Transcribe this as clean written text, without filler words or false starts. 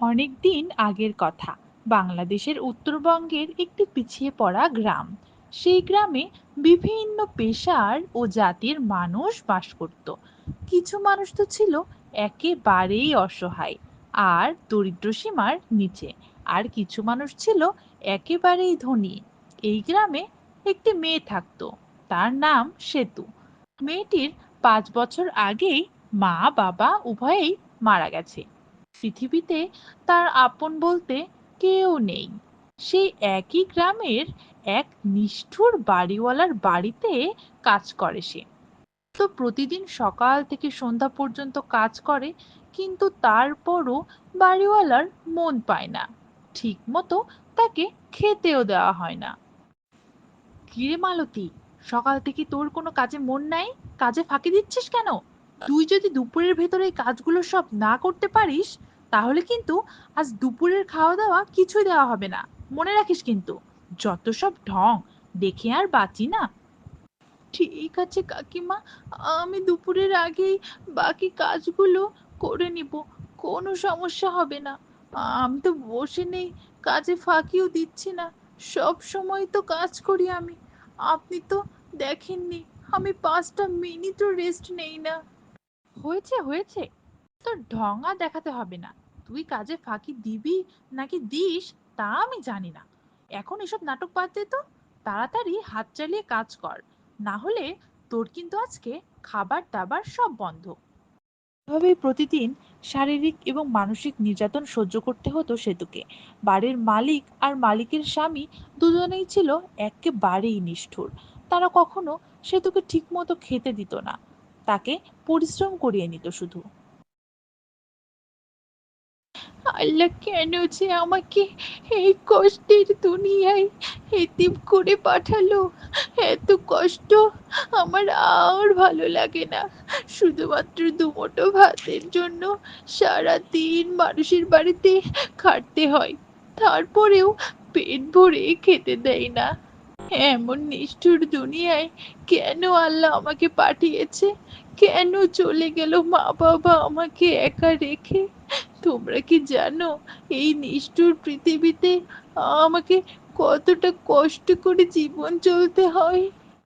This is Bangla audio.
অনেক দিন আগের কথা। বাংলাদেশের উত্তরবঙ্গের একটি পিছিয়ে পড়া গ্রাম। সেই গ্রামে বিভিন্ন পেশার ও জাতির মানুষ বাস করত। কিছু মানুষ তো ছিল একেবারেই অসহায় আর দরিদ্র সীমার নিচে, আর কিছু মানুষ ছিল একেবারেই ধনী। এই গ্রামে একটি মেয়ে থাকতো, তার নাম সেতু। মেয়েটির 5 বছর আগেই মা বাবা উভয়েই মারা গেছে। পৃথিবীতে তার আপন বলতে কেউ নেই। সেই একই গ্রামের এক নিষ্ঠুর বাড়িওয়ালার বাড়িতে কাজ করে সে। তো প্রতিদিন সকাল থেকে সন্ধ্যা পর্যন্ত কাজ করে, কিন্তু তারপরও বাড়িওয়ালার মন পায় না। ঠিক মতো তাকে খেতেও দেওয়া হয় না। কিরে মালতী, সকাল থেকে তোর কোনো কাজে মন নাই? কাজে ফাঁকি দিচ্ছিস কেন? তুই যদি দুপুরের ভেতরে এই কাজগুলো সব না করতে পারিস, তাহলে কিন্তু আজ দুপুরের খাওয়া দাওয়া কিছুই দেওয়া হবে না। মনে রাখিস কিন্তু। যত সব ঢং, দেখে আর বাঁচি না। ঠিক আছে কাকিমা, আমি দুপুরের আগেই বাকি কাজগুলো করে নিব। কোনো সমস্যা হবে না। আমি তো বসে নেই, কাজে ফাঁকিও দিচ্ছি না। সব সময় তো কাজ করি আমি। আপনি তো দেখেননি, আমি 5টা মিনিটও রেস্ট নেই না। হয়েছে হয়েছে, তোর ঢঙা দেখাতে হবে না। তুই কাজে ফাঁকি দিবি নাকি দিস তা আমি জানি না। এখন এসব নাটক বাদ দে তো, তাড়াতাড়ি হাত চালিয়ে কাজ কর। না হলে তোর কিন্তু আজকে খাবার দাবার সব বন্ধ। এভাবেই প্রতিদিন শারীরিক এবং মানসিক নির্যাতন সহ্য করতে হতো সেতুকে। বাড়ির মালিক আর মালিকের স্বামী দুজনেই ছিল একেবারেই নিষ্ঠুর। তারা কখনো সেতুকে ঠিকমতো খেতে দিত না, তাকে পরিশ্রম করিয়ে নিত শুধু। আল্লাহ কেন যে আমাকে এই কষ্টের দুনিয়ায় এতিম করে পাঠালো? এত কষ্ট আমার আর ভালো লাগে না। শুধুমাত্র দুমুঠো ভাতের জন্য সারা দিন মানুষের বাড়িতে খাটতে হয়, তারপরেও পেট ভরে খেতে দেয় না। এমন নিষ্ঠুর দুনিয়ায় কেন আল্লাহ আমাকে পাঠিয়েছে? কেন চলে গেল মা বাবা আমাকে একা রেখে? তোমরা কি জানো এই নিষ্ঠুর পৃথিবীতে আমাকে কতটা কষ্ট করে জীবন চলতে হয়?